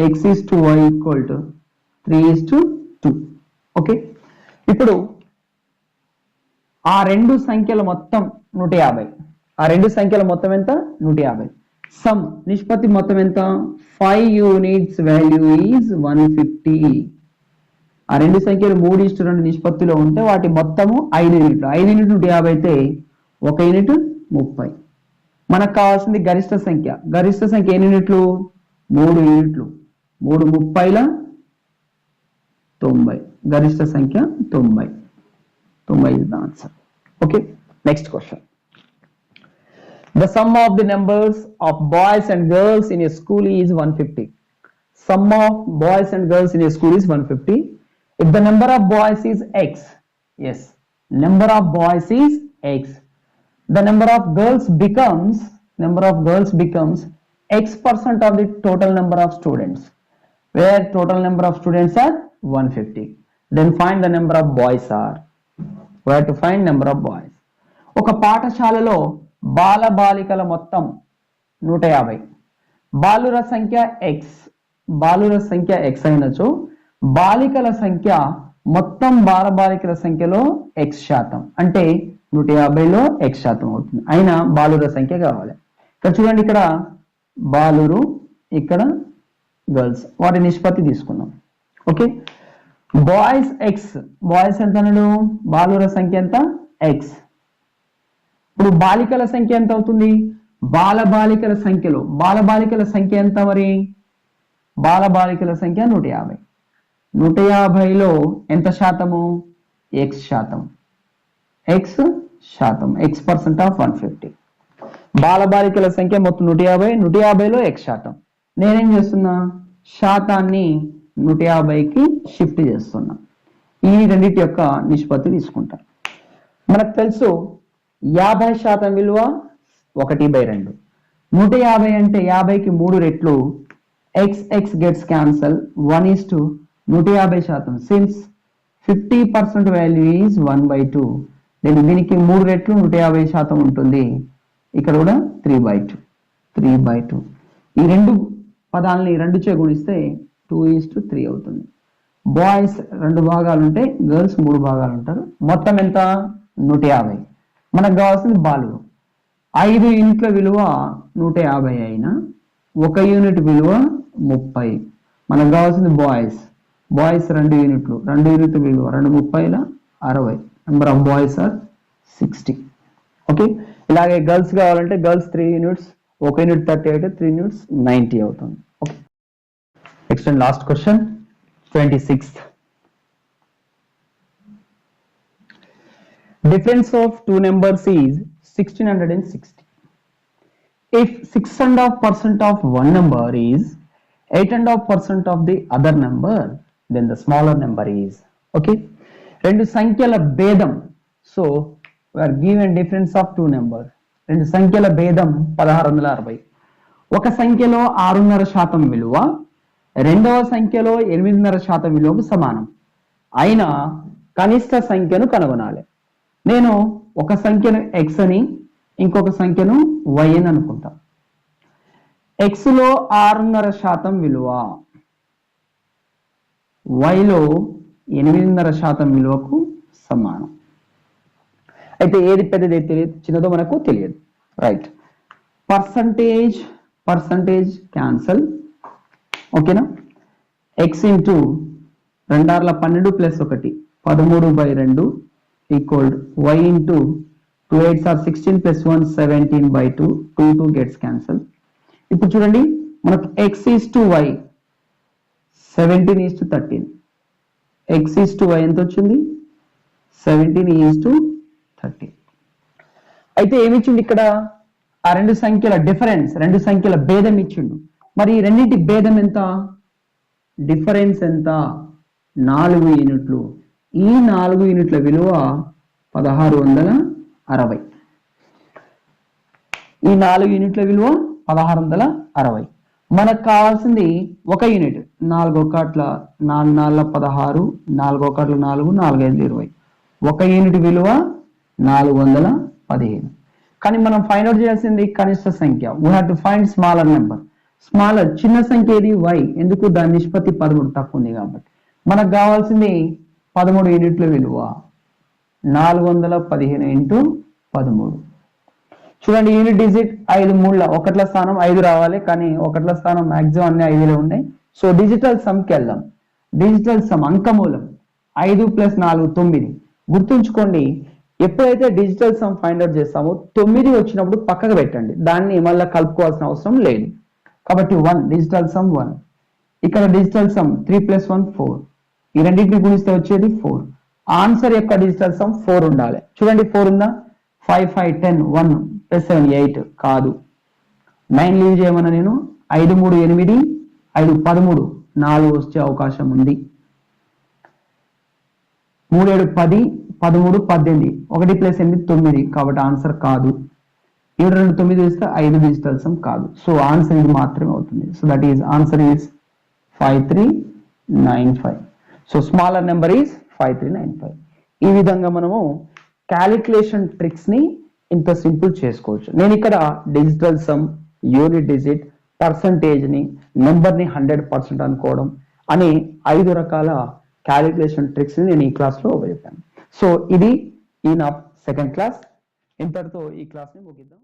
Speaker 1: x is to y equal to 3:2. Okay, ఇప్పుడు ఆ రెండు సంఖ్యల మొత్తం 150. ఆ రెండు సంఖ్యల మొత్తం ఎంత? 150. సమ్ నిష్పత్తి మొత్తం ఎంత? 5 యూనిట్స్ వాల్యూ ఈజ్ 150. ఆ రెండు సంఖ్యలు 3:2 నిష్పత్తిలో ఉంటే వాటి మొత్తము 5 యూనిట్లు. 5 యూనిట్లు 150 అయితే 1 యూనిట్ 30. మనకు కావాల్సింది గరిష్ట సంఖ్య. గరిష్ట సంఖ్య ఎన్ని యూనిట్లు? 3 యూనిట్లు. 3 30ల 90. గరిష్ట సంఖ్య 90. 90 is the answer. Okay, next question. The sum of the numbers of boys and girls in a school is 150. Sum of boys and girls in a school is 150. If the number of boys is x, yes, number of boys is x, the number of girls becomes x% of the total number of students, where total number of students are 150. Then find the number of boys are. Where to find number of boys? ఒక పాఠశాలలో బాల బాలికల మొత్తం 150. బాలుర సంఖ్య x అయినచో బాలికల సంఖ్య మొత్తం బాల బాలికల సంఖ్యలో x% అంటే 150లో x% అవుతుంది. అయినా బాలుర సంఖ్య కావాలి. ఇక్కడ చూడండి, ఇక్కడ బాలురు, ఇక్కడ గర్ల్స్, వాటి నిష్పత్తి తీసుకున్నాం. ఓకే, బాయ్స్ ఎక్స్, బాయ్స్ ఎంత అన్నాడు? బాలుర సంఖ్య ఎంత? ఎక్స్. ఇప్పుడు బాలికల సంఖ్య ఎంత అవుతుంది? బాల బాలికల సంఖ్య ఎంత మరి? బాల బాలికల సంఖ్య 150. 150లో ఎంత శాతము? x%. x% of 150. బాల బాలికల సంఖ్య మొత్తం 150. 150లో x%. నేనేం చేస్తున్నా? శాతాన్ని 150కి షిఫ్ట్ చేస్తున్నా. ఈ రెండింటి యొక్క నిష్పత్తి తీసుకుంటా. మనకు తెలుసు 50% విలువ 1/2. 150 అంటే 50కి 3 రెట్లు. x gets cancel. 1:150%. Since 50% value is 1/2, then దీనికి 3 రెట్లు 150% ఉంటుంది. ఇక్కడ కూడా 3/2. ఈ రెండు పదాలని 2 చే గుణిస్తే 2:3 అవుతుంది. బాయ్స్ 2 భాగాలు ఉంటాయి, గర్ల్స్ 3 భాగాలు ఉంటారు. మొత్తం ఎంత? 150. మనకు కావాల్సింది బాలురు. 5 యూనిట్ల విలువ 150 అయినా 1 యూనిట్ విలువ 30. మనకు కావాల్సింది బాయ్స్ 2 యూనిట్లు. 2 యూనిట్ విలువ 2 30ల 60. Number of boys are 60. Okay, ఇలాగే గర్ల్స్ కావాలంటే గర్ల్స్ 3 యూనిట్స్, 1 యూనిట్ 30 అయితే 3 యూనిట్స్ 90 అవుతుంది. Okay, next and last question, 26th. Difference of two numbers is 1660. If 6.5% of one number is 8.5% of the other number, then the smaller number is. Okay, రెండు సంఖ్యల భేదం. So we are given difference of two numbers. రెండు సంఖ్యల భేదం 1660. ఒక సంఖ్యలో 6.5% విలువ రెండవ సంఖ్యలో 8.5% విలువకు సమానం. అయినా కనిష్ట సంఖ్యను కనుగొనాలి. నేను ఒక సంఖ్యను x అని ఇంకొక సంఖ్యను y అని అనుకుంటా. x లో 6.5% విలువ, y లో 8.5% విలువకు సమానం. అయితే ఏది పెద్దది తెలియదు, చిన్నదో మనకు తెలియదు. Right, percentage cancel. ఓకేనా? x into 2×12 plus 1 13/2 equal y into 2 8s are 16 plus 1 17/2 2 gets cancel. ఇప్పుడు చూడండి, మనకు x is to y 17 is to 13, x is to y ఎంత వచ్చింది? 17 ఈస్ టు 13. అయితే ఏమి ఇచ్చిండు ఇక్కడ? ఆ రెండు సంఖ్యల డిఫరెన్స్, రెండు సంఖ్యల భేదం ఇచ్చిండు. మరి రెండింటి భేదం ఎంత? డిఫరెన్స్ ఎంత? 4 యూనిట్లు. ఈ 4 యూనిట్ల విలువ 1660. ఈ 4 యూనిట్ల విలువ 1660. మనకు కావాల్సింది 1 యూనిట్. 4 1 4 4 16, 4 1 4 4 5 20. 1 యూనిట్ విలువ 415. కానీ మనం ఫైండ్ అవుట్ చేయాల్సింది కనిష్ట సంఖ్య. We have to find smaller number. Smaller చిన్న సంఖ్య ఏది? y. ఎందుకు? దాని నిష్పత్తి 13 తక్కువ ఉంది కాబట్టి. మనకు కావాల్సింది 13 యూనిట్ల విలువ 415 ఇంటూ 13. చూడండి, యూనిట్ డిజిట్ 5 3ల 1ల స్థానం 5 రావాలి, కానీ 1ల స్థానం మాక్సిమం అన్ని 5లే ఉన్నాయి. సో డిజిటల్ సమ్కి వెళ్దాం. డిజిటల్ సమ్ అంకమూలం 5 + 4 9. గుర్తుంచుకోండి, ఎప్పుడైతే డిజిటల్ సమ్ ఫైండ్ అవుట్ చేస్తామో 9 వచ్చినప్పుడు పక్కకు పెట్టండి, దాన్ని మళ్ళీ కలుపుకోవాల్సిన అవసరం లేదు. కాబట్టి 1 డిజిటల్ సమ్ 1. ఇక్కడ డిజిటల్ సమ్ 3 + 1 4. ఈ రెండింటిని గుణిస్తే వచ్చేది 4. ఆన్సర్ యొక్క డిజిటల్ సమ్ 4 ఉండాలి. చూడండి, 4 ఉందా? 5 5 10 1 + 7 8 కాదు. 9 లీవ్ చేయమన్నా నేను. 5 3 8 5 13 4 వచ్చే అవకాశం ఉంది. 3 7 10 13 18 1 + 8 9 కాబట్టి ఆన్సర్ కాదు. 7 2 9 వేస్తే 5 డిజిటల్ సమ్ కాదు. సో ఆన్సర్ ఇది మాత్రమే అవుతుంది. So that is answer is 5395. So smaller number is 5395. ఈ విధంగా మనము క్యాలిక్యులేషన్ ట్రిక్స్ ని ఇంత సింపుల్ చేసుకోవచ్చు. నేను ఇక్కడ digital sum, unit digit, percentage ని, నెంబర్ ని 100% అనుకోవడం అని 5 రకాల క్యాలిక్యులేషన్ ట్రిక్స్ ని నేను ఈ క్లాస్ లో చెప్పాను. సో ఇది ఈ నా సెకండ్ క్లాస్. ఇంతటితో ఈ క్లాస్ ని ముగిద్దాం.